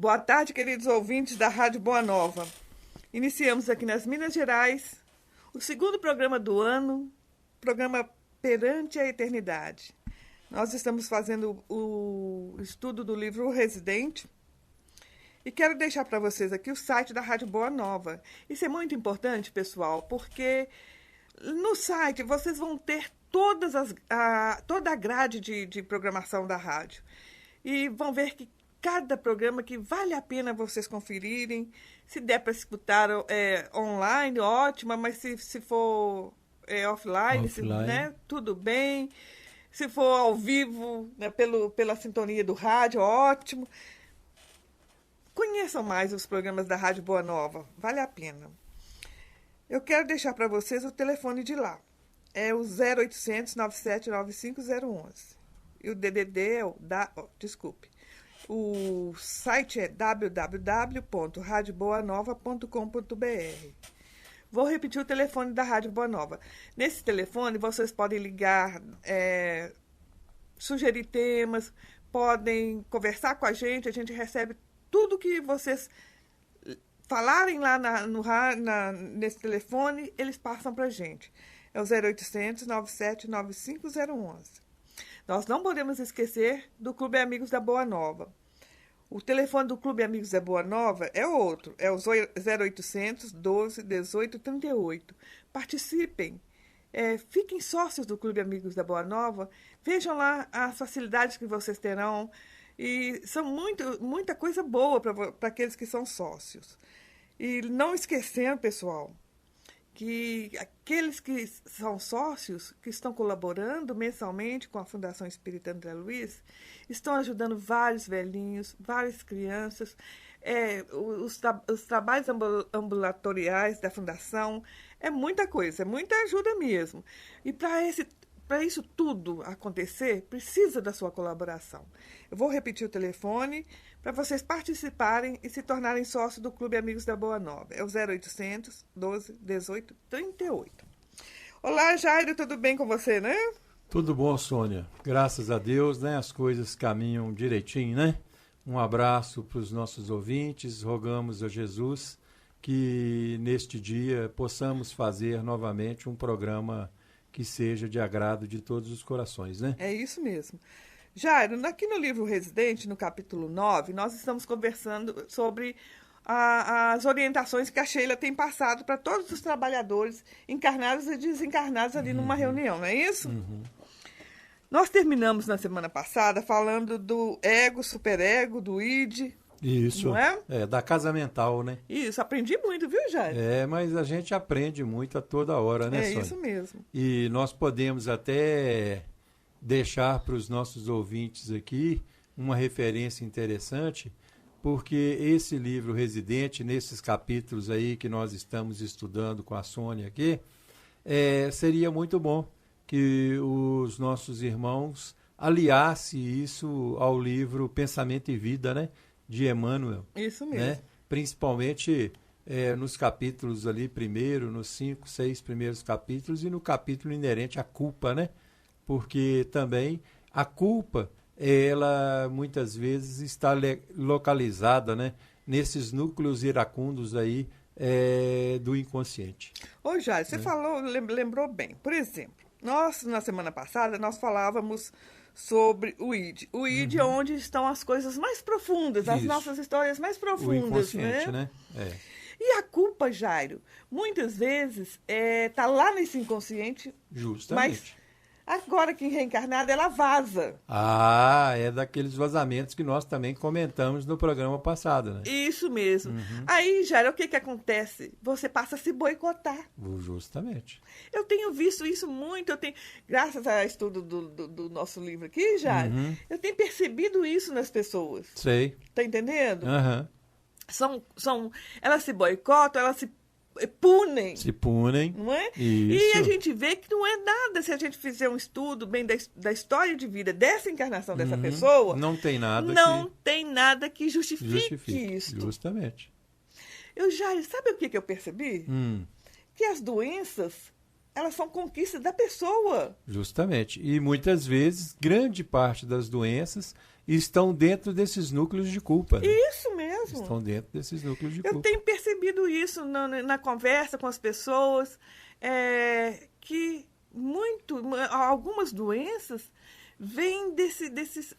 Boa tarde, queridos ouvintes da Rádio Boa Nova. Iniciamos aqui nas Minas Gerais o segundo programa do ano, programa Perante a Eternidade. Nós estamos fazendo o estudo do livro O Residente e quero deixar para vocês aqui o site da Rádio Boa Nova. Isso é muito importante, pessoal, porque no site vocês vão ter toda a grade de programação da rádio e vão ver que cada programa que vale a pena vocês conferirem. Se der para escutar online, ótimo, mas se for offline, né, tudo bem. Se for ao vivo, né, pela sintonia do rádio, ótimo. Conheçam mais os programas da Rádio Boa Nova, vale a pena. Eu quero deixar para vocês o telefone de lá. É o 0800 9795 e o DDD o site é www.radioboanova.com.br. Vou repetir o telefone da Rádio Boa Nova. Nesse telefone, vocês podem ligar, sugerir temas, podem conversar com a gente recebe tudo que vocês falarem lá nesse telefone, eles passam para a gente. É o 0800 9795 Nós não podemos esquecer do Clube Amigos da Boa Nova. O telefone do Clube Amigos da Boa Nova é outro, é o 0800 12 18 38. Participem, fiquem sócios do Clube Amigos da Boa Nova, vejam lá as facilidades que vocês terão, e são muita coisa boa para aqueles que são sócios. E não esquecendo, pessoal, que aqueles que são sócios, que estão colaborando mensalmente com a Fundação Espírita André Luiz, estão ajudando vários velhinhos, várias crianças, os trabalhos ambulatoriais da Fundação, é muita coisa, é muita ajuda mesmo. E para isso tudo acontecer, precisa da sua colaboração. Eu vou repetir o telefone para vocês participarem e se tornarem sócios do Clube Amigos da Boa Nova. É o 0800 12 18 38. Olá, Jairo, tudo bem com você, né? Tudo bom, Sônia. Graças a Deus, né? As coisas caminham direitinho, né? Um abraço para os nossos ouvintes. Rogamos a Jesus que neste dia possamos fazer novamente um programa que seja de agrado de todos os corações, né? É isso mesmo. Jairo, aqui no livro Residente, no capítulo 9, nós estamos conversando sobre as orientações que a Sheila tem passado para todos os trabalhadores encarnados e desencarnados ali numa reunião, não é isso? Nós terminamos na semana passada falando do ego, superego, do id. Isso, não é? Da casa mental, né? Isso, aprendi muito, viu, Jairo? Mas a gente aprende muito a toda hora, né, Sônia? É isso mesmo. E nós podemos até deixar para os nossos ouvintes aqui uma referência interessante, porque esse livro Residente, nesses capítulos aí que nós estamos estudando com a Sônia aqui, seria muito bom que os nossos irmãos aliassem isso ao livro Pensamento e Vida, né, de Emmanuel. Isso mesmo. Né? Principalmente nos capítulos ali primeiro, nos 5, 6 primeiros capítulos, e no capítulo inerente à culpa, né? Porque também a culpa, ela muitas vezes está localizada, né, nesses núcleos iracundos aí do inconsciente. Ô, Jair, você falou, lembrou bem. Por exemplo, nós, na semana passada, nós falávamos sobre o id. O id é onde estão as coisas mais profundas, as nossas histórias mais profundas. O inconsciente, né? E a culpa, Jairo, muitas vezes está lá nesse inconsciente. Justamente. Mas agora que reencarnada, ela vaza. É daqueles vazamentos que nós também comentamos no programa passado, né? Isso mesmo. Aí, Jairo, o que acontece? Você passa a se boicotar. Justamente. Eu tenho visto isso muito, graças ao estudo do nosso livro aqui, Jairo, eu tenho percebido isso nas pessoas. Sei. Tá entendendo? Uhum. Elas se boicotam, elas se punem. Se punem. Não é? Isso. E a gente vê que não é nada se a gente fizer um estudo bem da história de vida dessa encarnação dessa pessoa. Não tem nada tem nada que justifique isso. Justamente. Sabe o que eu percebi? Que as doenças, elas são conquistas da pessoa. Justamente. E muitas vezes, grande parte das doenças estão dentro desses núcleos de culpa. Né? Isso mesmo. mesmo. Estão dentro desses núcleos de Eu culpa. tenho percebido isso na conversa com as pessoas, que algumas doenças vêm desse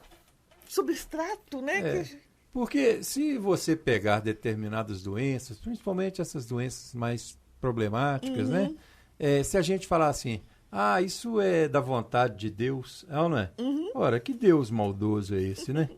substrato, né? Porque se você pegar determinadas doenças, principalmente essas doenças mais problemáticas, né? Se a gente falar assim, isso é da vontade de Deus, não é? Ora, que Deus maldoso é esse, né?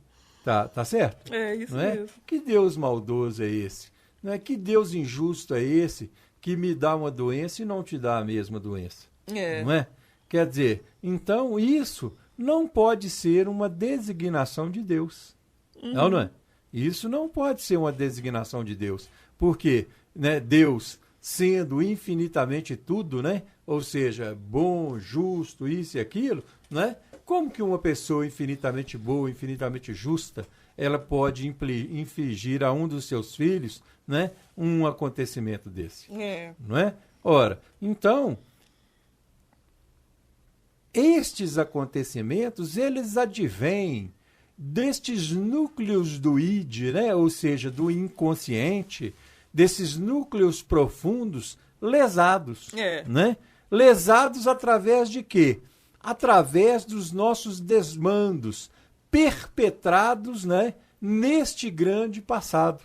Tá certo? É isso não é? mesmo. Que Deus maldoso é esse? Não é? Que Deus injusto é esse que me dá uma doença e não te dá a mesma doença? Não é? Quer dizer, então isso não pode ser uma designação de Deus. Não é? Isso não pode ser uma designação de Deus. Porque, né, Deus, sendo infinitamente tudo, né? Ou seja, bom, justo, isso e aquilo, né? Como que uma pessoa infinitamente boa, infinitamente justa, ela pode infligir a um dos seus filhos, né, um acontecimento desse? Não é? Ora, então, estes acontecimentos, eles advêm destes núcleos do id, né? Ou seja, do inconsciente, desses núcleos profundos lesados. Né? Lesados através de quê? Através dos nossos desmandos perpetrados, né, neste grande passado.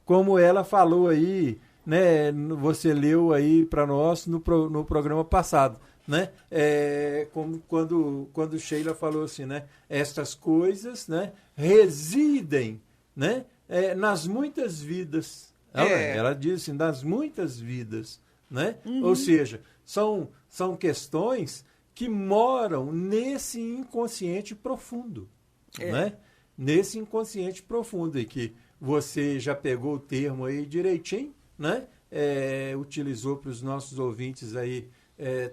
Como ela falou aí, né, você leu aí para nós no programa passado. Né? Como quando Sheila falou assim, né? Estas coisas, né, residem, né, nas muitas vidas. Ela diz assim, das muitas vidas. Né? Ou seja, são questões que moram nesse inconsciente profundo. Né? Nesse inconsciente profundo, e que você já pegou o termo aí direitinho, né? Utilizou para os nossos ouvintes aí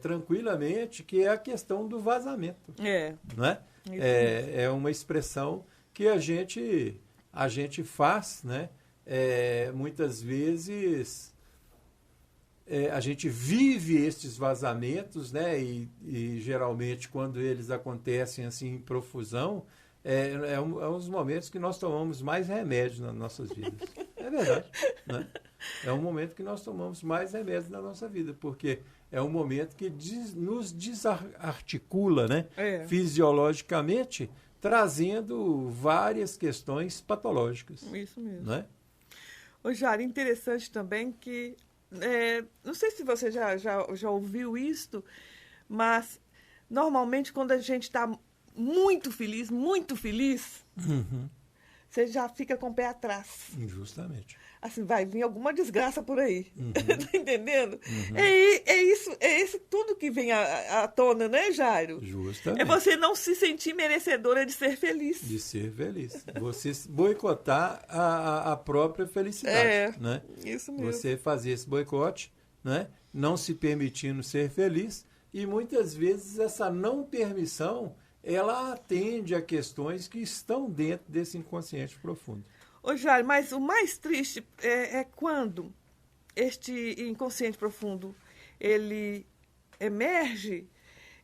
tranquilamente, que é a questão do vazamento. Né? É uma expressão que a gente faz, né? Muitas vezes a gente vive estes vazamentos, né? E geralmente quando eles acontecem assim em profusão, é um dos momentos que nós tomamos mais remédios nas nossas vidas. É verdade. Né? É um momento que nós tomamos mais remédios na nossa vida, porque é um momento que nos desarticula, né? Fisiologicamente, trazendo várias questões patológicas. Isso mesmo. Né? Ô, Jari, interessante também que, não sei se você já ouviu isto, mas normalmente quando a gente está muito feliz, você já fica com o pé atrás. Justamente. Assim, vai vir alguma desgraça por aí. Tá entendendo? É isso tudo que vem à tona, né, Jairo? Justamente. É você não se sentir merecedora de ser feliz. De ser feliz. Você boicotar a própria felicidade. Né? Isso mesmo. Você fazer esse boicote, né? Não se permitindo ser feliz, e muitas vezes essa não permissão, ela atende a questões que estão dentro desse inconsciente profundo. Ô, Jair, mas o mais triste é quando este inconsciente profundo, ele emerge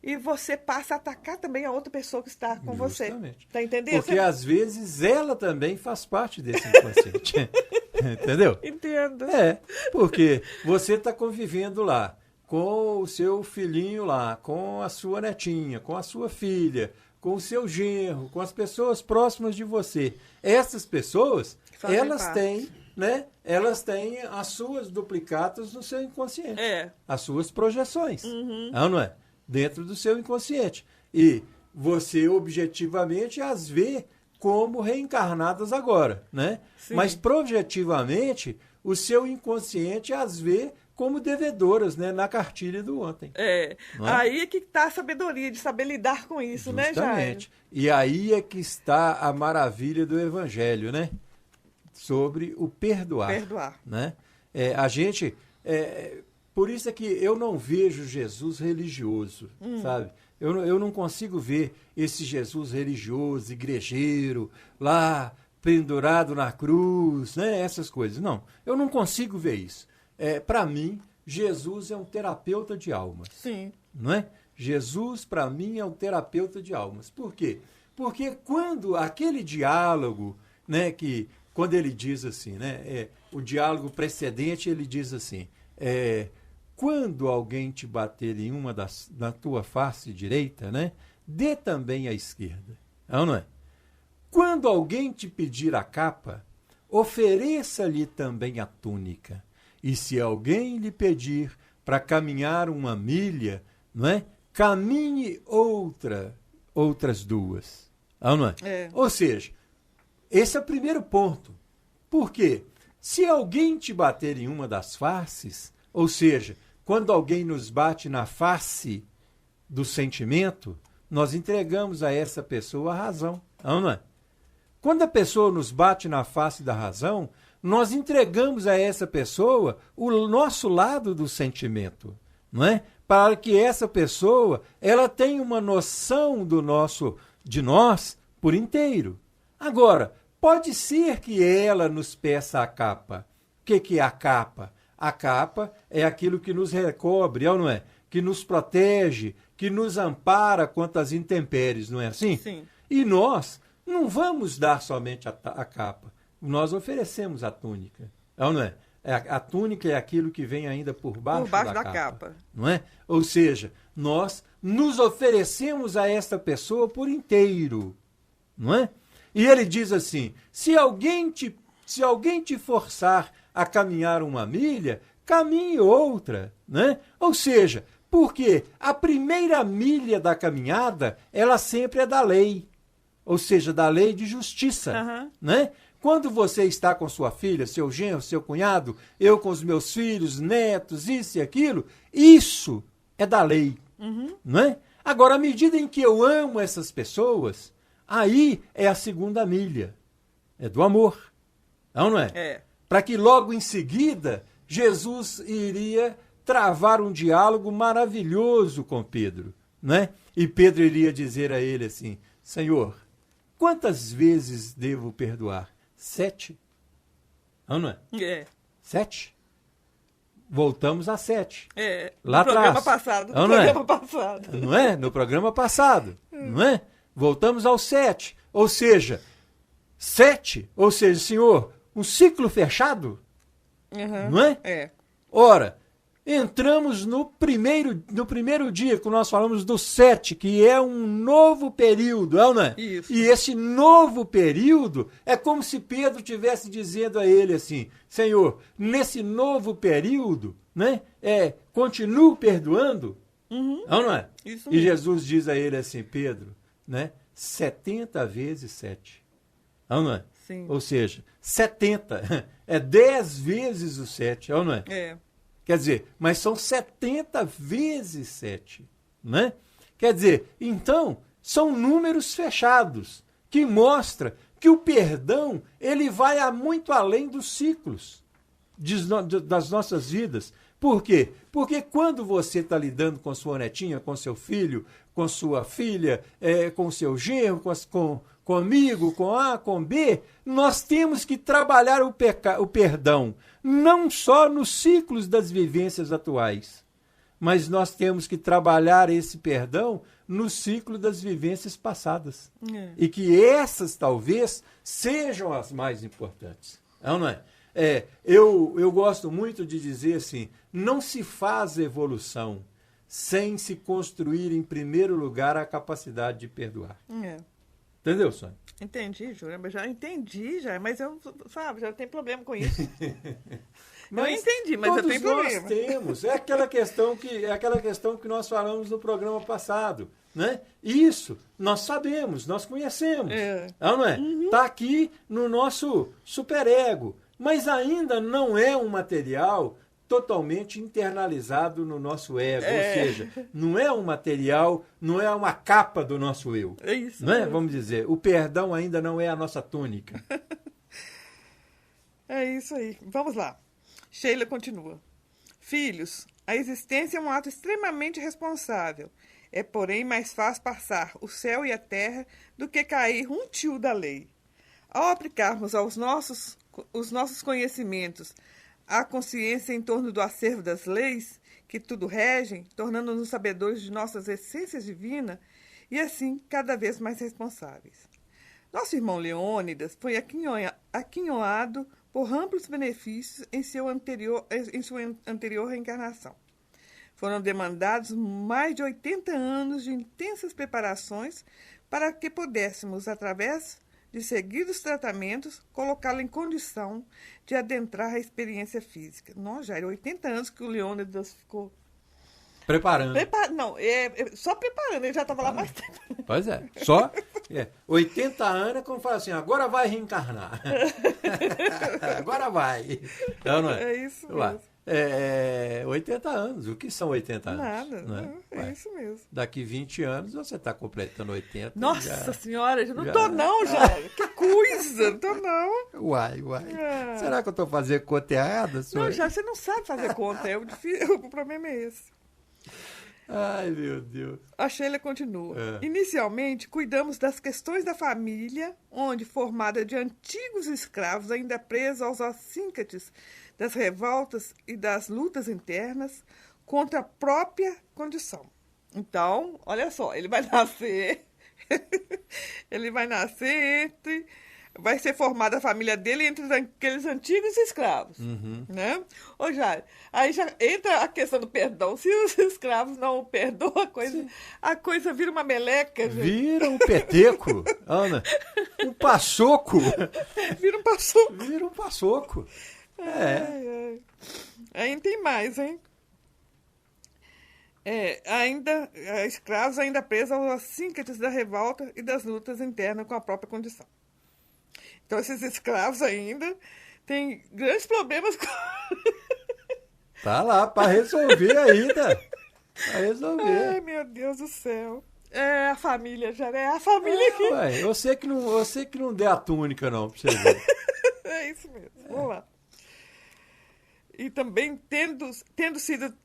e você passa a atacar também a outra pessoa que está com Justamente. você. Está entendendo? Porque às vezes ela também faz parte desse inconsciente. Entendeu? Entendo. Porque você está convivendo lá com o seu filhinho lá, com a sua netinha, com a sua filha, com o seu genro, com as pessoas próximas de você. Essas pessoas, elas têm, né? Elas têm as suas duplicatas no seu inconsciente. As suas projeções. Não é? Dentro do seu inconsciente. E você objetivamente as vê como reencarnadas agora, né? Sim. Mas projetivamente o seu inconsciente as vê como devedoras, né, na cartilha do ontem. Aí é que está a sabedoria de saber lidar com isso, justamente, né, Jair? E aí é que está a maravilha do Evangelho, né? Sobre o perdoar. Né? A gente... por isso é que eu não vejo Jesus religioso, sabe? Eu não consigo ver esse Jesus religioso, igrejeiro, lá pendurado na cruz, né? Essas coisas. Não, eu não consigo ver isso. Para mim, Jesus é um terapeuta de almas. Sim. Não é? Jesus, para mim, é um terapeuta de almas. Por quê? Porque quando aquele diálogo, né, que quando ele diz assim, né? O diálogo precedente, ele diz assim, quando alguém te bater em na tua face direita, né? Dê também a esquerda. Não é? Quando alguém te pedir a capa, ofereça-lhe também a túnica. E se alguém lhe pedir para caminhar 1 milha, não é? Caminhe outras 2. Não é? Ou seja, esse é o primeiro ponto. Por quê? Se alguém te bater em uma das faces, ou seja, quando alguém nos bate na face do sentimento, nós entregamos a essa pessoa a razão. Não é? Quando a pessoa nos bate na face da razão, nós entregamos a essa pessoa o nosso lado do sentimento, não é? Para que essa pessoa ela tenha uma noção de nós por inteiro. Agora, pode ser que ela nos peça a capa. O que é a capa? A capa é aquilo que nos recobre, não é? Que nos protege, que nos ampara contra as intempéries, não é assim? Sim. E nós não vamos dar somente a capa. Nós oferecemos a túnica. Não é? A túnica é aquilo que vem ainda por baixo da capa. Não é? Ou seja, nós nos oferecemos a esta pessoa por inteiro. Não é? E ele diz assim, se alguém te forçar a caminhar 1 milha, caminhe outra. Né? Ou seja, porque a primeira milha da caminhada, ela sempre é da lei. Ou seja, da lei de justiça. Uhum. Né? Quando você está com sua filha, seu genro, seu cunhado, eu com os meus filhos, netos, isso e aquilo, isso é da lei. Uhum. Não é? Agora, à medida em que eu amo essas pessoas, aí é a 2ª milha. É do amor. Não é? Para que logo em seguida, Jesus iria travar um diálogo maravilhoso com Pedro. Né? E Pedro iria dizer a ele assim, Senhor, quantas vezes devo perdoar? 7. Não é? 7. Voltamos a 7. Lá no atrás. Programa passado. Não é? No programa passado. Não é? Voltamos ao 7. Ou seja, 7, ou seja, Senhor, um ciclo fechado. Uhum. Não é? Ora, entramos no primeiro dia, que nós falamos do 7, que é um novo período, não é? Isso. E esse novo período é como se Pedro estivesse dizendo a ele assim, Senhor, nesse novo período, né, continuo perdoando, não é? Isso e mesmo. Jesus diz a ele assim, Pedro, né, 70 vezes 7, não é? Sim. Ou seja, 70 é 10 vezes o 7, não é? Quer dizer, mas são 70 vezes 7, né? Quer dizer, então, são números fechados, que mostra que o perdão, ele vai muito além dos ciclos das nossas vidas. Por quê? Porque quando você está lidando com sua netinha, com seu filho, com sua filha, com seu genro, com amigo, com A, com B, nós temos que trabalhar o perdão, não só nos ciclos das vivências atuais, mas nós temos que trabalhar esse perdão no ciclo das vivências passadas. E que essas, talvez, sejam as mais importantes. Não é? Eu gosto muito de dizer assim, não se faz evolução sem se construir, em primeiro lugar, a capacidade de perdoar. Entendeu, Sônia? Entendi, Júlia, mas já entendi, mas eu, já tenho problema com isso. Eu entendi, mas eu tenho problema. Nós temos, é aquela questão que nós falamos no programa passado, né? Isso, nós sabemos, nós conhecemos, não é? Está aqui no nosso superego, mas ainda não é um material totalmente internalizado no nosso ego, ou seja, não é um material, não é uma capa do nosso eu. É isso. Não é? Vamos dizer, o perdão ainda não é a nossa túnica. É isso aí. Vamos lá. Sheila continua. Filhos, a existência é um ato extremamente responsável. É, porém, mais fácil passar o céu e a terra do que cair um tio da lei. Ao aplicarmos os nossos conhecimentos à consciência em torno do acervo das leis, que tudo regem, tornando-nos sabedores de nossas essências divinas e, assim, cada vez mais responsáveis. Nosso irmão Leônidas foi aquinhoado por amplos benefícios em sua anterior reencarnação. Foram demandados mais de 80 anos de intensas preparações para que pudéssemos, através de seguidos tratamentos, colocá-lo em condição de adentrar a experiência física. Não, já era 80 anos que o Leônidas ficou... Preparando. Só preparando, ele já estava lá mais tempo. Pois é, só 80 anos é como fala assim, agora vai reencarnar. Agora vai. Então, não é? É isso mesmo. 80 anos, o que são 80 anos? Nada, Não é isso mesmo. Daqui 20 anos você está completando 80. Nossa senhora, eu não tô não, Jair. Que coisa, não tô não. Uai. Será que eu estou fazendo conta errada, senhor? Não, Jair, você não sabe fazer conta, o problema é esse. Ai, meu Deus. A Sheila continua. Inicialmente, cuidamos das questões da família, onde, formada de antigos escravos ainda presos aos acíncates das revoltas e das lutas internas contra a própria condição. Então, olha só, ele vai nascer entre... Vai ser formada a família dele entre aqueles antigos escravos, né? Ô, Jair, aí já entra a questão do perdão. Se os escravos não perdoam a coisa vira uma meleca, gente. Vira um peteco, Ana. Um paçoco. Vira um paçoco. Vira um paçoco. Aí tem mais, hein? Escravos ainda presos aos acíncates da revolta e das lutas internas com a própria condição. Então, esses escravos ainda têm grandes problemas com... Tá lá, para resolver ainda. Para resolver. Ai, meu Deus do céu. É a família, já é a família aqui. Ué, eu sei que não der a túnica, não, pra você ver. É isso mesmo. Vamos lá. E também tendo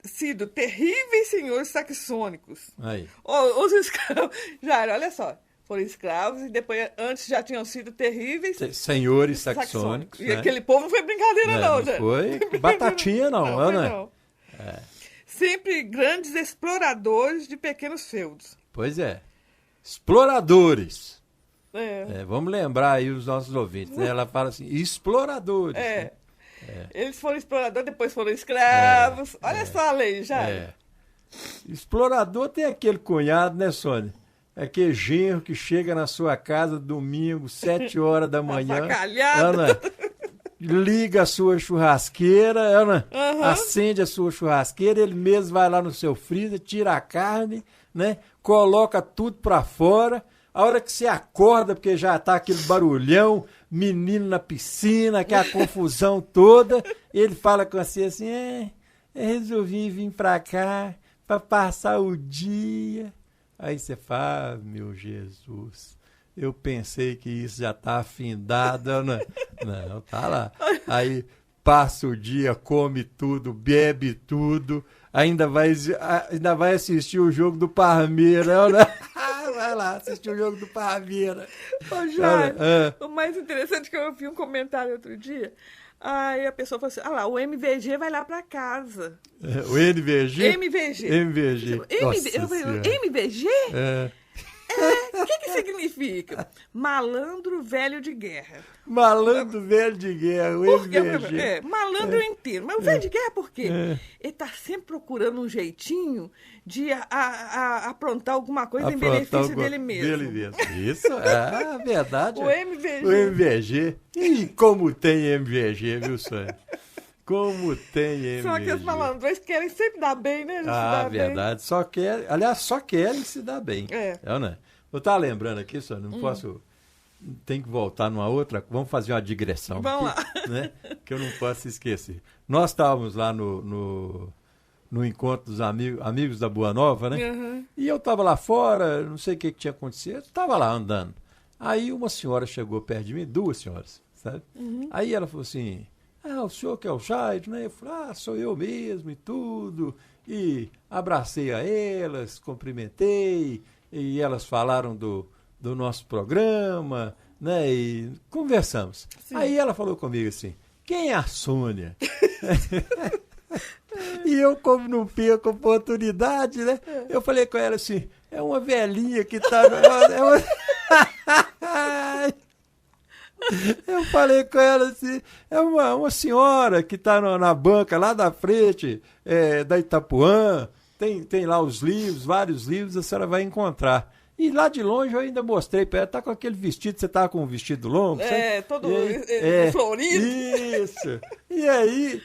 sido terríveis senhores saxônicos. Aí. Os escravos... Já, olha só. Foram escravos e depois, antes já tinham sido terríveis... Senhores saxônicos. E aquele povo não foi brincadeira, não. Não foi batatinha, não. Não. Sempre grandes exploradores de pequenos feudos. Pois é. Exploradores. Vamos lembrar aí os nossos ouvintes. Né? Ela fala assim, exploradores. Né? Eles foram exploradores, depois foram escravos. Olha só a lei, já. Explorador tem aquele cunhado, né, Sônia? É aquele genro que chega na sua casa domingo, 7 horas da manhã. Ana, liga a sua churrasqueira, Ana, acende a sua churrasqueira, ele mesmo vai lá no seu freezer, tira a carne, né? Coloca tudo pra fora. A hora que você acorda, porque já tá aquele barulhão, menino na piscina, aquela confusão toda, ele fala com você assim, resolvi vir pra cá pra passar o dia. Aí você fala, meu Jesus, eu pensei que isso já tá afindado, né? Não, tá lá. Aí passa o dia, come tudo, bebe tudo, ainda vai assistir o jogo do Parmeira, né? Vai lá, assistir o jogo do Parmeira. Ô, Jair, o mais interessante é que eu vi um comentário outro dia. Aí a pessoa falou assim, o MVG vai lá pra casa. O NVG? MVG. MVG? O que significa? Malandro velho de guerra. Malandro velho de guerra, o MVG. Malandro inteiro. Mas o velho de guerra por quê? Ele tá sempre procurando um jeitinho de aprontar alguma coisa em benefício dele mesmo. Isso, é verdade. O MVG. O MVG. E como tem MVG, viu, Sônia? Como tem MVG. Só que os malandros querem sempre dar bem, né? Verdade. Bem. Só querem se dar bem. Né? Eu estava lembrando aqui, Sônia, não posso... Tem que voltar numa outra... Vamos fazer uma digressão. Vamos lá. Né? Que eu não posso esquecer. Nós estávamos lá no encontro dos amigos da Boa Nova, né? E eu estava lá fora, não sei o que tinha acontecido, estava lá andando. Aí uma senhora chegou perto de mim, 2 senhoras, sabe? Aí ela falou assim, o senhor que é o Jair, né? Eu falei, sou eu mesmo e tudo. E abracei a elas, cumprimentei, e elas falaram do nosso programa, né? E conversamos. Sim. Aí ela falou comigo assim, quem é a Sônia? E eu, como não perco oportunidade, né? Eu falei com ela assim, é uma velhinha que tá... Eu falei com ela assim, é uma senhora que está na banca lá da frente, da Itapuã, tem lá os livros, vários livros, a senhora vai encontrar. E lá de longe eu ainda mostrei para ela, tá com aquele vestido, você tá com um vestido longo? Todo florido. Isso. E aí,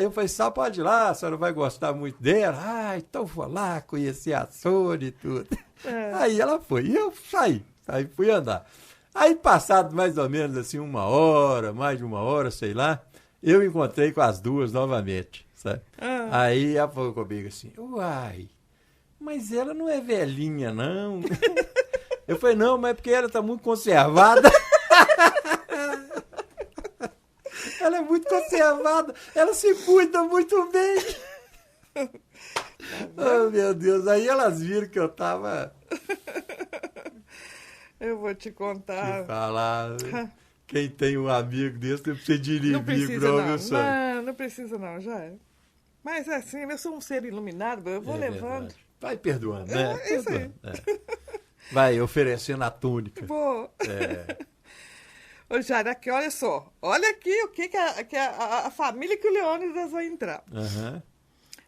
eu falei, só pode ir lá, a senhora vai gostar muito dela. Ah, então vou lá conhecer a Sônia e tudo. Aí ela foi, e eu saí, fui andar. Aí, passado mais ou menos assim mais de uma hora, sei lá, eu encontrei com as duas novamente, sabe? Aí ela falou comigo assim, uai, mas ela não é velhinha, não. Eu falei, não, mas é porque ela tá muito conservada. Ela é muito conservada, ela se cuida muito bem. Oh, meu Deus, aí elas viram que eu tava... Eu vou te contar. Te falar, quem tem um amigo desse, não precisa de inimigo, não precisa, não, não. meu sonho. Não precisa, não, já é. Mas assim, eu sou um ser iluminado, eu vou levando. Verdade. Vai perdoando, né? É isso aí. Vai oferecendo a túnica. Vou. Ô, Jair, aqui, olha só. Olha aqui o que a família que o Leônidas vai entrar. Uhum.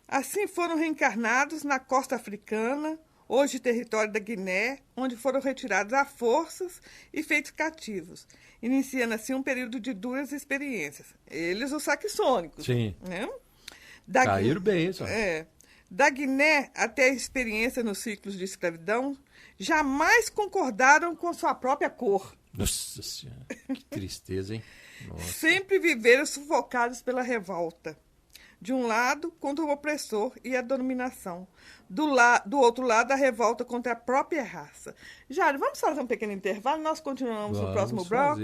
Assim foram reencarnados na costa africana, hoje território da Guiné, onde foram retirados a forças e feitos cativos, iniciando assim um período de duras experiências. Eles, os saxônicos. Sim. Né? Caíram bem, só. Da Guiné até a experiência nos ciclos de escravidão, jamais concordaram com sua própria cor. Nossa Senhora, que tristeza, hein? Nossa. Sempre viveram sufocados pela revolta. De um lado, contra o opressor e a dominação. Do outro lado, a revolta contra a própria raça. Jário, vamos fazer um pequeno intervalo? Nós continuamos no próximo bloco.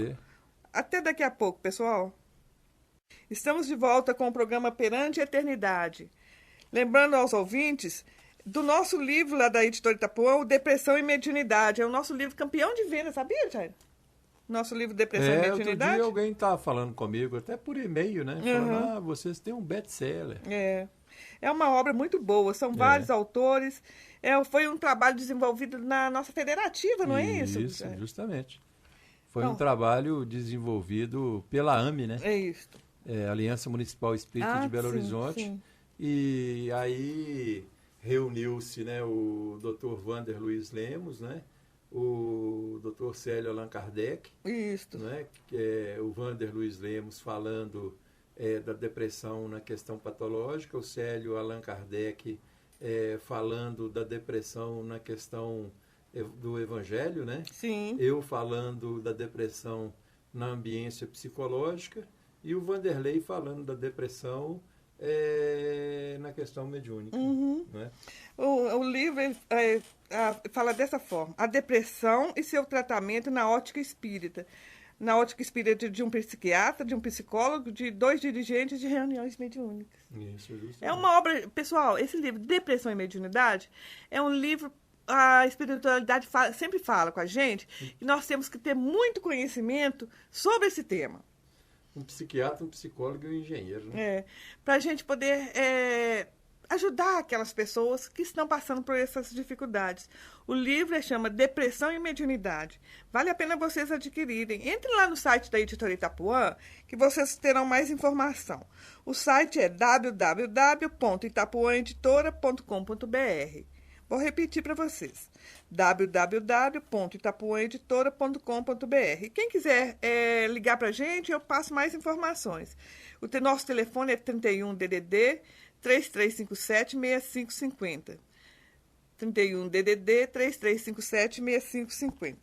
Até daqui a pouco, pessoal. Estamos de volta com o programa Perante a Eternidade. Lembrando aos ouvintes do nosso livro lá da editora Itapuã, o Depressão e Mediunidade. É o nosso livro campeão de venda, sabia, Jário? Nosso livro Depressão e Mediunidade. Outro dia alguém estava falando comigo, até por e-mail, né? Falando, vocês têm um best-seller. É uma obra muito boa, são vários autores. Foi um trabalho desenvolvido na nossa federativa, não é isso? Isso, justamente. Foi um trabalho desenvolvido pela AME, né? É isso. Aliança Municipal Espírita de Belo Horizonte. Sim. E aí reuniu-se, né, o Dr. Vander Luiz Lemos, né? O Dr. Célio Allan Kardec, né, que é o Vander Luiz Lemos falando da depressão na questão patológica, o Célio Allan Kardec falando da depressão na questão do Evangelho, né? Sim. Eu falando da depressão na ambiência psicológica e o Vanderlei falando da depressão na questão mediúnica. Né? O livro fala dessa forma: a depressão e seu tratamento na ótica espírita. Na ótica espírita de um psiquiatra, de um psicólogo, de 2 dirigentes de reuniões mediúnicas. Isso, justamente. É uma obra... Pessoal, esse livro, Depressão e Mediunidade, é um livro... A espiritualidade sempre fala com a gente que nós temos que ter muito conhecimento sobre esse tema. Um psiquiatra, um psicólogo e um engenheiro, né? Para a gente poder ajudar aquelas pessoas que estão passando por essas dificuldades. O livro chama Depressão e Mediunidade. Vale a pena vocês adquirirem. Entre lá no site da Editora Itapuã, que vocês terão mais informação. O site é www.itapuãeditora.com.br. Vou repetir para vocês. www.itapuãeditora.com.br. Quem quiser ligar para a gente, eu passo mais informações. O nosso telefone é 31-DDD 3357-6550. 31-DDD 3357-6550.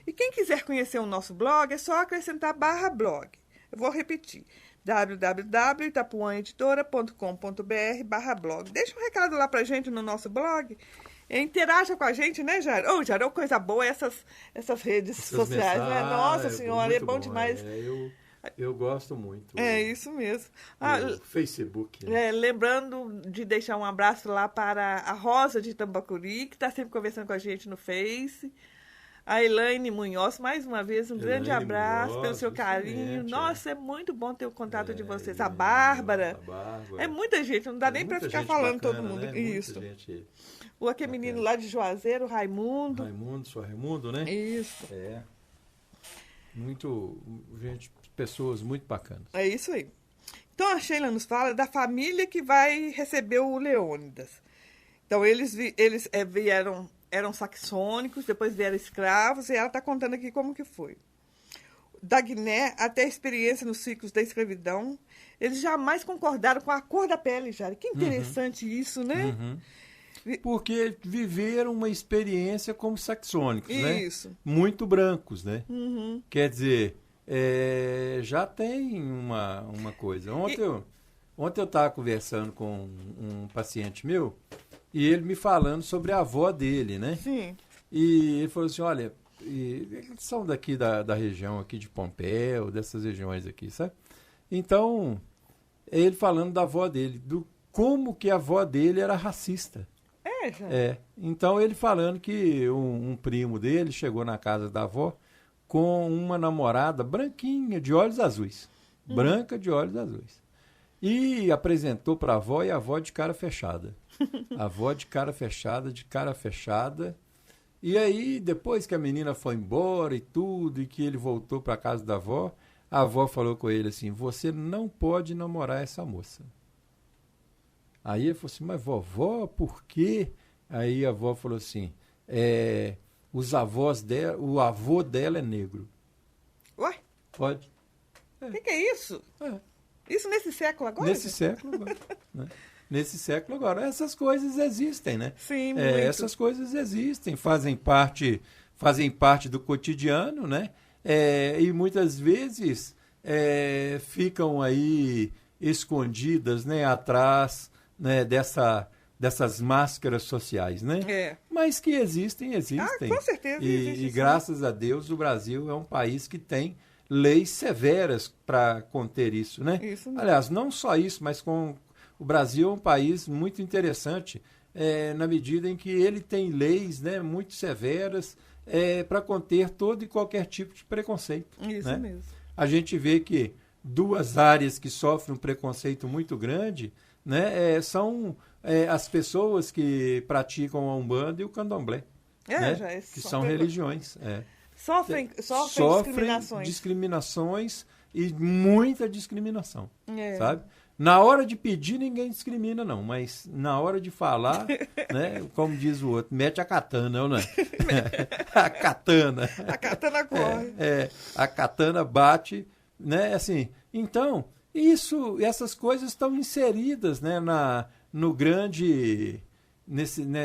E quem quiser conhecer o nosso blog, é só acrescentar /blog. Eu vou repetir. www.itapuãeditora.com.br/blog. Deixa um recado lá pra gente no nosso blog. Interaja com a gente, né, Jair? Jair, coisa boa essas redes sociais, né? Nossa Senhora, é bom demais. Eu gosto muito. É isso mesmo. O Facebook. Né? Lembrando de deixar um abraço lá para a Rosa de Tambacuri, que está sempre conversando com a gente no Face. A Elaine Munhoz, mais uma vez, grande abraço pelo seu carinho. Nossa, é muito bom ter o contato de vocês. A Bárbara. É muita gente, não dá nem para ficar falando bacana, todo mundo. Né? Isso. O aquele menino lá de Juazeiro, Raimundo. Raimundo, né? Isso. Pessoas muito bacanas. É isso aí. Então, a Sheila nos fala da família que vai receber o Leônidas. Então, eles eram saxônicos, depois vieram escravos, e ela está contando aqui como que foi. Da Guiné até a experiência nos ciclos da escravidão, eles jamais concordaram com a cor da pele, Jari. Que interessante isso, né? Uhum. Porque viveram uma experiência como saxônicos, né? Isso. Muito brancos, né? Uhum. Quer dizer, já tem uma coisa. Ontem eu estava conversando com um paciente meu e ele me falando sobre a avó dele, né? Sim. E ele falou assim, olha, eles são daqui da região aqui de Pompéu, dessas regiões aqui, sabe? Então, ele falando da avó dele, do como que a avó dele era racista. Então, ele falando que um primo dele chegou na casa da avó com uma namorada branquinha, de olhos azuis. Branca, de olhos azuis. E apresentou para a avó, e a avó de cara fechada. A avó de cara fechada. E aí, depois que a menina foi embora e tudo, e que ele voltou para a casa da avó, a avó falou com ele assim, você não pode namorar essa moça. Aí ele falou assim, mas vovó, por quê? Aí a avó falou assim, o avô dela é negro. Ué? Pode. O que é isso? Isso nesse século agora? Nesse século agora. Né? Nesse século agora. Essas coisas existem, né? Sim, muito. Essas coisas existem, fazem parte do cotidiano, né? E muitas vezes ficam aí escondidas, né, atrás, né, dessas máscaras sociais, né? Mas que existem. Com certeza E graças a Deus o Brasil é um país que tem leis severas para conter isso, né? Isso mesmo. Aliás, não só isso, mas o Brasil é um país muito interessante na medida em que ele tem leis, né, muito severas para conter todo e qualquer tipo de preconceito. Isso, né? Mesmo. A gente vê que duas áreas que sofrem um preconceito muito grande, né, são as pessoas que praticam a Umbanda e o Candomblé, né, que são religiões. Sofrem discriminações e muita discriminação, sabe? Na hora de pedir, ninguém discrimina, não. Mas na hora de falar, né, como diz o outro, mete a katana, não é? A katana. A katana corre. A katana bate, né? Assim, então, essas coisas estão inseridas, né,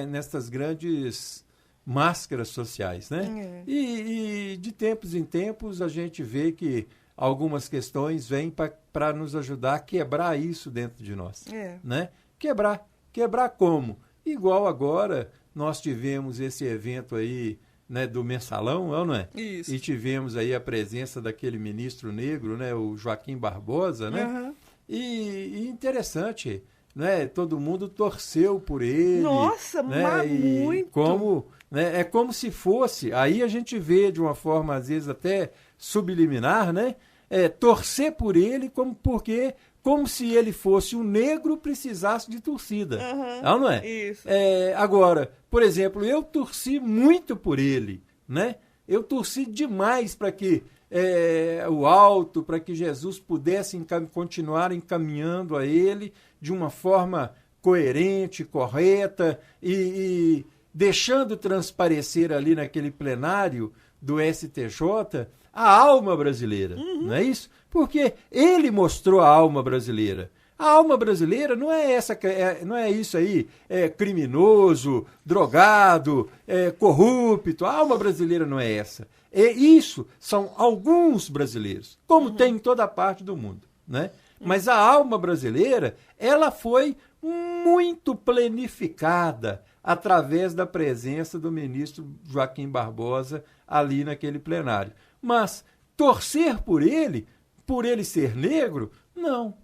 nessas grandes máscaras sociais, né? E de tempos em tempos a gente vê que algumas questões vêm para nos ajudar a quebrar isso dentro de nós, né? Quebrar como? Igual agora nós tivemos esse evento aí, né, do Mensalão, não é? Isso. E tivemos aí a presença daquele ministro negro, né, o Joaquim Barbosa, né? Uhum. E interessante, né? Todo mundo torceu por ele. Nossa, né? mas muito. É como se fosse, aí a gente vê de uma forma às vezes até subliminar, né? Torcer por ele como se ele fosse um negro precisasse de torcida. Não é? Isso. Agora, por exemplo, eu torci muito por ele, né? Eu torci demais para que para que Jesus pudesse continuar encaminhando a ele de uma forma coerente, correta e deixando transparecer ali naquele plenário do STJ a alma brasileira, não é isso? Porque ele mostrou a alma brasileira. A alma brasileira não é não é isso aí, criminoso, drogado, corrupto. A alma brasileira não é essa. Isso são alguns brasileiros, como tem em toda parte do mundo, né? Mas a alma brasileira, ela foi muito planificada através da presença do ministro Joaquim Barbosa ali naquele plenário. Mas torcer por ele ser negro, não.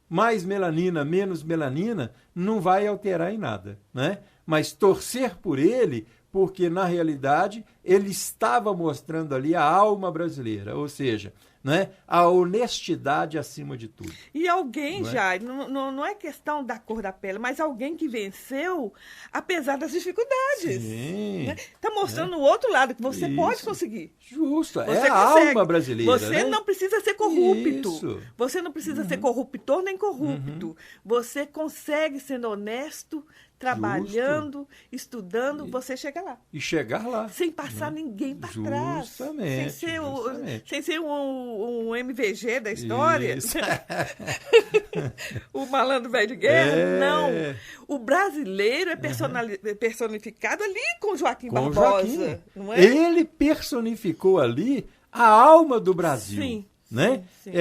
Mais melanina, menos melanina, não vai alterar em nada, né? Mas torcer por ele, porque na realidade ele estava mostrando ali a alma brasileira, ou seja, né? A honestidade acima de tudo. E alguém, Não é? já, não é questão da cor da pele, mas alguém que venceu apesar das dificuldades. Sim. Está mostrando o outro lado, que você Isso. pode conseguir. Justo, Você é a consegue. alma brasileira. Você né? não precisa ser corrupto. Isso. Você não precisa ser corruptor nem corrupto. Você consegue, sendo honesto, trabalhando, estudando, você chega lá. E chegar lá. Sem passar ninguém para trás. Justamente. Sem ser um MVG da história. Isso. O malandro velho de guerra. É. Não. O brasileiro é personificado ali com Joaquim Com Barbosa. Joaquim. Não é? Ele personificou ali a alma do Brasil. Sim, né? sim.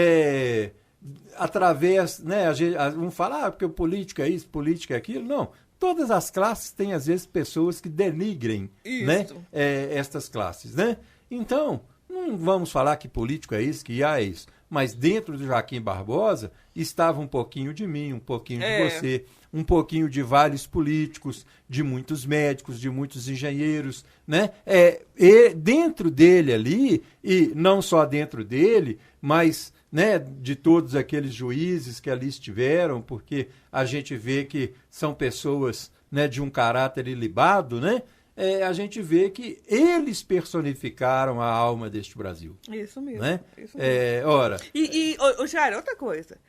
Através, né, vamos falar, porque o político é isso, político é aquilo. Não. Todas as classes têm, às vezes, pessoas que denigrem, né, estas classes. Né? Então, não vamos falar que político é isso, que é isso. Mas dentro do Joaquim Barbosa estava um pouquinho de mim, um pouquinho de você, um pouquinho de vários políticos, de muitos médicos, de muitos engenheiros. Né? E dentro dele ali, e não só dentro dele, mas... né, de todos aqueles juízes que ali estiveram, porque a gente vê que são pessoas, né, de um caráter ilibado, né? A gente vê que eles personificaram a alma deste Brasil. Isso mesmo. Né? Isso mesmo. Ora. Jair, outra coisa.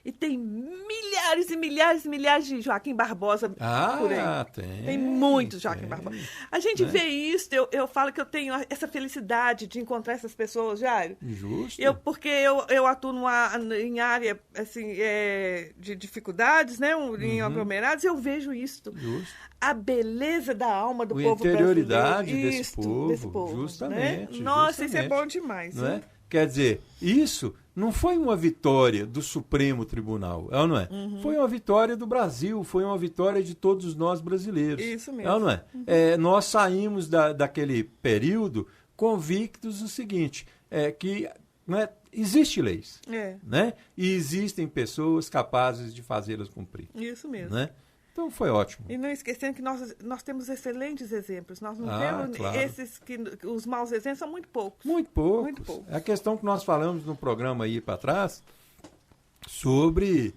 E tem milhares e milhares e milhares de Joaquim Barbosa por aí. Tem muitos Joaquim Barbosa. A gente vê isso, eu falo que eu tenho essa felicidade de encontrar essas pessoas, Jair. Justo. Porque eu atuo em área assim, de dificuldades, né, em aglomerados, e eu vejo isso. Justo. A beleza da alma do povo brasileiro. A interioridade desse povo. Justamente. Né? Nossa, justamente, isso é bom demais. Não é? Quer dizer, isso não foi uma vitória do Supremo Tribunal, é ou não é? Foi uma vitória do Brasil, foi uma vitória de todos nós brasileiros. Isso mesmo. É ou não é? Nós saímos daquele período convictos do seguinte, que né, existem leis, né? E existem pessoas capazes de fazê-las cumprir. Isso mesmo. Né? Então foi ótimo. E não esquecendo que nós temos excelentes exemplos. Nós não temos claro. esses que os maus exemplos são muito poucos. Muito poucos. Muito poucos. É a questão que nós falamos no programa aí para trás sobre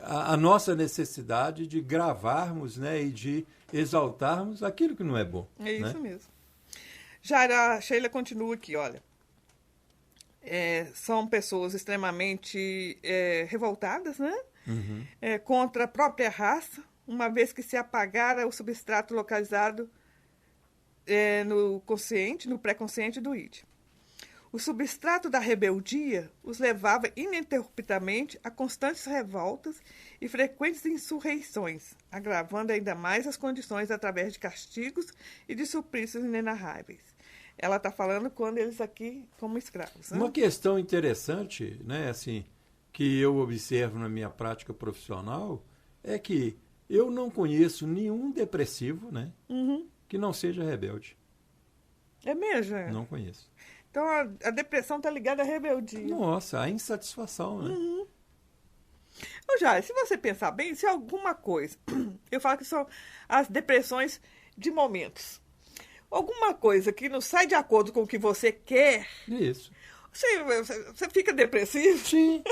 a nossa necessidade de gravarmos, né, e de exaltarmos aquilo que não é bom. É isso né? mesmo. Já a Sheila continua aqui, olha. São pessoas extremamente revoltadas, né? Contra a própria raça, uma vez que se apagara o substrato localizado no consciente, no pré-consciente do id. O substrato da rebeldia os levava ininterruptamente a constantes revoltas e frequentes insurreições, agravando ainda mais as condições através de castigos e de suplícios inenarráveis. Ela está falando quando eles aqui como escravos. Né? Uma questão interessante, né, assim, que eu observo na minha prática profissional é que eu não conheço nenhum depressivo, né, que não seja rebelde. É mesmo? Não conheço. Então a depressão está ligada à rebeldia. Nossa, a insatisfação, né? Já, se você pensar bem, se alguma coisa, eu falo que são as depressões de momentos. Alguma coisa que não sai de acordo com o que você quer, Isso. Você fica depressivo? Sim.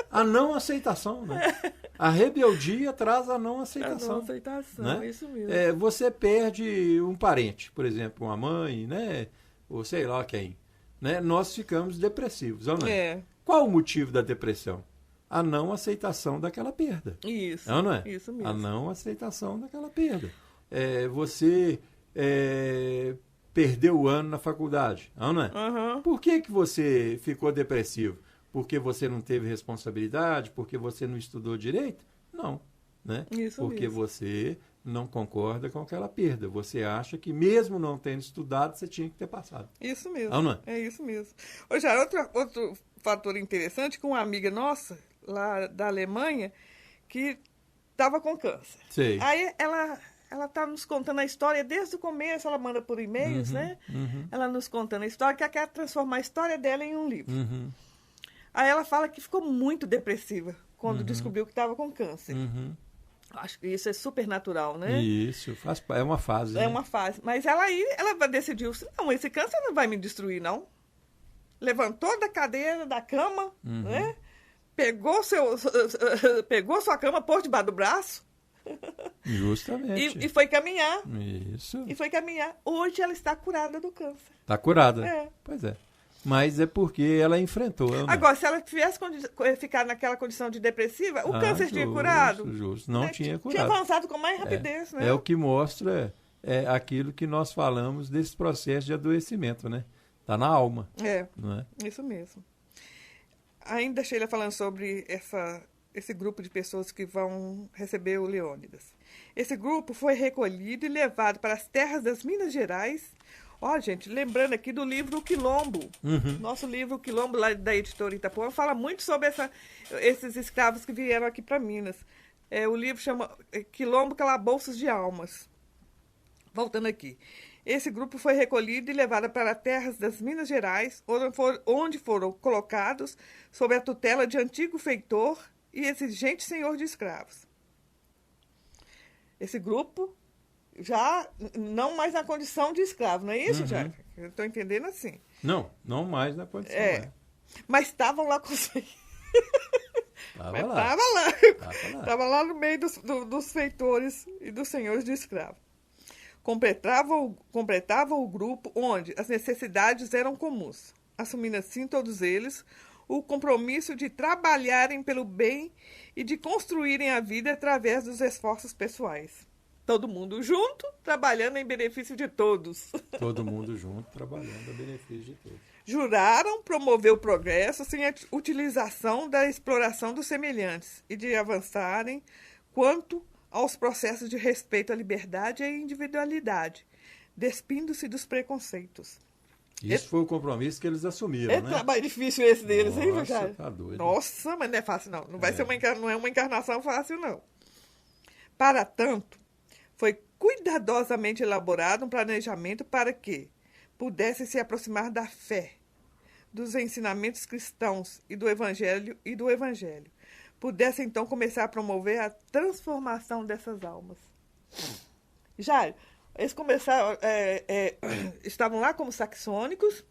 A não aceitação, né? A rebeldia traz a não aceitação. A não aceitação, né? Isso mesmo. Você perde um parente, por exemplo, uma mãe, né? Ou sei lá quem. Né? Nós ficamos depressivos, não é? Qual o motivo da depressão? A não aceitação daquela perda. Isso. Não é? Isso mesmo. A não aceitação daquela perda. Você perdeu o ano na faculdade, não é? Por que você ficou depressivo? Porque você não teve responsabilidade? Porque você não estudou direito? Não. Né? Isso porque mesmo. você não concorda com aquela perda. Você acha que mesmo não tendo estudado, você tinha que ter passado. Isso mesmo. Não é? É isso mesmo. Já outro fator interessante, com uma amiga nossa, lá da Alemanha, que estava com câncer. Sei. Aí ela está nos contando a história desde o começo, ela manda por e-mails, né? Ela nos contando a história, que ela quer transformar a história dela em um livro. Aí ela fala que ficou muito depressiva quando descobriu que estava com câncer. Acho que isso é super natural, né? Isso, é uma fase. É né? uma fase. Mas ela decidiu, não, esse câncer não vai me destruir, não. levantou da cadeira, da cama, Uhum. né? Pegou sua cama, pôs debaixo do braço Justamente. e foi caminhar. Isso. E foi caminhar. Hoje ela está curada do câncer. Está curada. É. Pois é. Mas é porque ela enfrentou. Né? Agora, se ela tivesse ficado naquela condição de depressiva, o câncer tinha curado? Justo. Não né? tinha curado. Tinha avançado com mais rapidez, né? É o que mostra aquilo que nós falamos desse processo de adoecimento, né? Está na alma. Não é? Isso mesmo. Ainda Sheila falando sobre esse grupo de pessoas que vão receber o Leônidas. Esse grupo foi recolhido e levado para as terras das Minas Gerais. Ó, gente, lembrando aqui do livro O Quilombo. Uhum. Nosso livro O Quilombo, lá da editora Itapuã, fala muito sobre esses escravos que vieram aqui para Minas. O livro chama Quilombo, Calabouços de Almas. Voltando aqui. Esse grupo foi recolhido e levado para terras das Minas Gerais, onde foram colocados sob a tutela de antigo feitor e exigente senhor de escravos. Esse grupo já não mais na condição de escravo, não é isso, Jair? Eu estou entendendo assim. Não mais na condição. Mas estavam lá com os... Estava lá. Estava lá no meio dos feitores e dos senhores de escravo. Completava o grupo onde as necessidades eram comuns, assumindo assim todos eles o compromisso de trabalharem pelo bem e de construírem a vida através dos esforços pessoais. Todo mundo junto, trabalhando em benefício de todos. Todo mundo junto, trabalhando a benefício de todos. Juraram promover o progresso sem a utilização da exploração dos semelhantes e de avançarem quanto aos processos de respeito à liberdade e à individualidade, despindo-se dos preconceitos. Isso foi o compromisso que eles assumiram, né? É trabalho difícil esse deles, hein, Nossa, tá doido. Nossa, mas não é fácil, não. Não vai ser não é uma encarnação fácil, não. Para tanto, foi cuidadosamente elaborado um planejamento para que pudessem se aproximar da fé, dos ensinamentos cristãos e do Evangelho pudessem então começar a promover a transformação dessas almas. Já eles começaram, estavam lá como saxônicos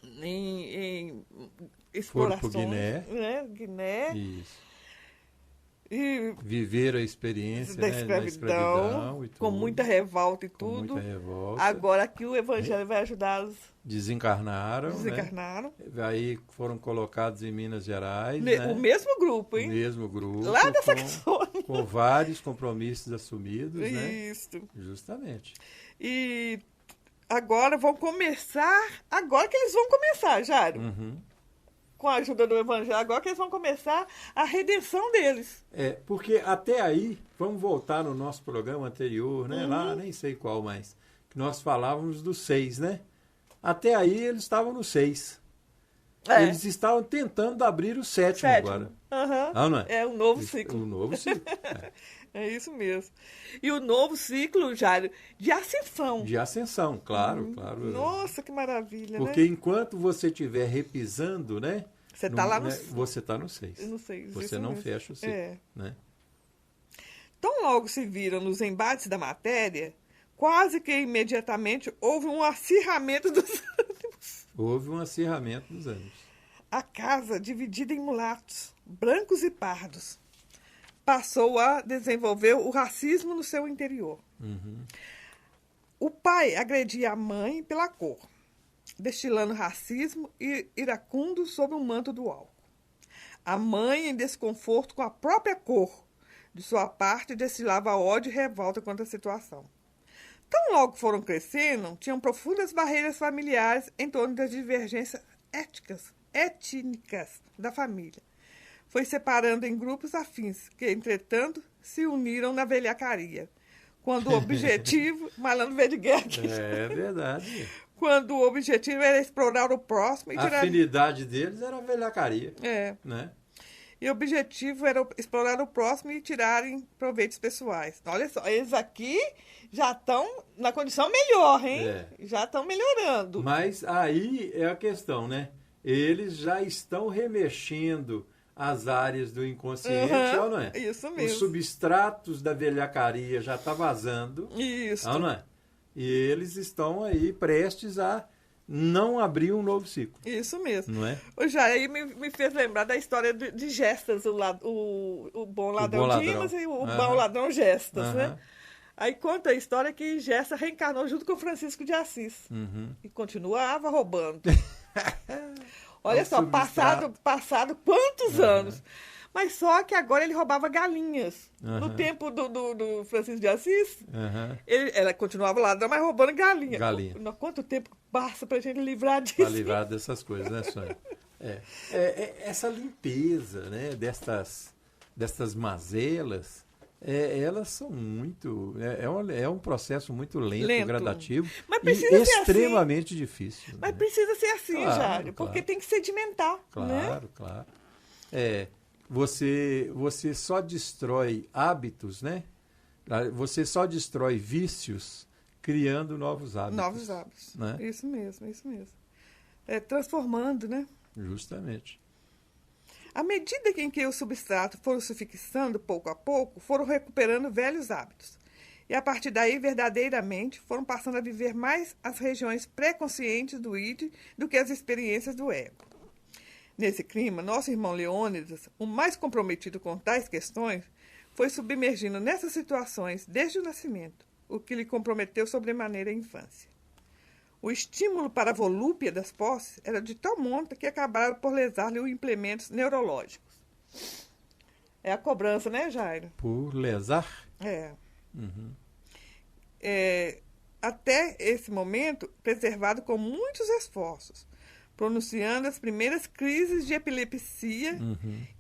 em explorações, Guiné. Isso. E viver a experiência da né, escravidão e tudo, com muita revolta e tudo. Muita revolta. Agora aqui o Evangelho vai ajudá-los. Desencarnaram. Né? Aí foram colocados em Minas Gerais. O mesmo grupo, hein? O mesmo grupo. Lá da Saxônia. Com vários compromissos assumidos, né? Isso. Justamente. E agora vão começar. Agora que eles vão começar, Jário. Com a ajuda do Evangelho, agora que eles vão começar a redenção deles. Porque até aí, vamos voltar no nosso programa anterior, né? Lá, nem sei qual mais, que nós falávamos dos 6, né? Até aí eles estavam no 6. Eles estavam tentando abrir o 7º agora. Não é? É um novo ciclo. Um novo ciclo. É isso mesmo. E o novo ciclo, Jário, de ascensão. De ascensão, claro, claro. Nossa, que maravilha, porque né? enquanto você estiver repisando, né? Você está lá no... Você está no 6. No 6. Você não fecha o ciclo. Né? Tão logo se viram nos embates da matéria, quase que imediatamente houve um acirramento dos ânimos. Houve um acirramento dos ânimos. A casa, dividida em mulatos, brancos e pardos, passou a desenvolver o racismo no seu interior. O pai agredia a mãe pela cor, destilando racismo e iracundo sob o manto do álcool. A mãe, em desconforto com a própria cor, de sua parte, destilava ódio e revolta contra a situação. Tão logo foram crescendo, tinham profundas barreiras familiares em torno das divergências étnicas da família. Foi separando em grupos afins, que, entretanto, se uniram na velhacaria. Quando o objetivo... Malandro veio de guerra aqui. É verdade. Quando o objetivo era explorar o próximo e tirar... A afinidade deles era a velhacaria. Né? E o objetivo era explorar o próximo e tirarem proveitos pessoais. Olha só, eles aqui já estão na condição melhor, hein? Já estão melhorando. Mas aí é a questão, né? Eles já estão remexendo as áreas do inconsciente, não é? Isso mesmo. Os substratos da velhacaria já estão vazando. Isso. Não é? E eles estão aí prestes a não abrir um novo ciclo. Isso mesmo. Não é? O Jair me fez lembrar da história de Gestas, o bom ladrão Dimas e o bom ladrão Gestas, né? Aí conta a história que Gestas reencarnou junto com Francisco de Assis. E continuava roubando. Olha só, passado quantos anos? Mas só que agora ele roubava galinhas. No tempo do Francisco de Assis, ela continuava ladrão, mas roubando galinha. Quanto tempo passa pra gente livrar disso? Para livrar dessas coisas, né, Sônia? Essa limpeza, né, destas mazelas, elas são muito... É um processo muito lento. Gradativo, mas precisa e ser extremamente assim. Difícil. Mas né? precisa ser assim, claro, Jário, porque tem que sedimentar. Claro, né? claro. Você só destrói hábitos, né? Você só destrói vícios criando novos hábitos. Novos hábitos. Né? Isso mesmo. Transformando, né? Justamente. À medida em que o substrato foram se fixando pouco a pouco, foram recuperando velhos hábitos. E a partir daí, verdadeiramente, foram passando a viver mais as regiões pré-conscientes do id do que as experiências do ego. Nesse clima, nosso irmão Leônidas, o mais comprometido com tais questões, foi submergindo nessas situações desde o nascimento, o que lhe comprometeu sobremaneira a infância. O estímulo para a volúpia das posses era de tal monta que acabaram por lesar-lhe os implementos neurológicos. É a cobrança, né, Jairo? Por lesar? Até esse momento, preservado com muitos esforços, pronunciando as primeiras crises de epilepsia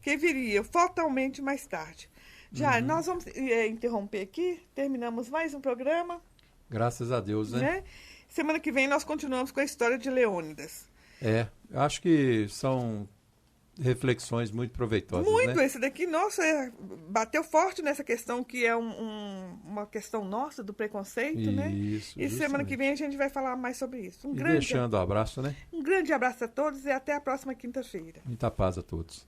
que viriam fatalmente mais tarde. Jairo, nós vamos interromper aqui, terminamos mais um programa. Graças a Deus, né? Semana que vem nós continuamos com a história de Leônidas. Acho que são reflexões muito proveitosas. Muito, né? Esse daqui, nossa, bateu forte nessa questão que é uma questão nossa do preconceito, né? Isso, e semana que vem a gente vai falar mais sobre isso. Deixando o abraço, né? Um grande abraço a todos e até a próxima quinta-feira. Muita paz a todos.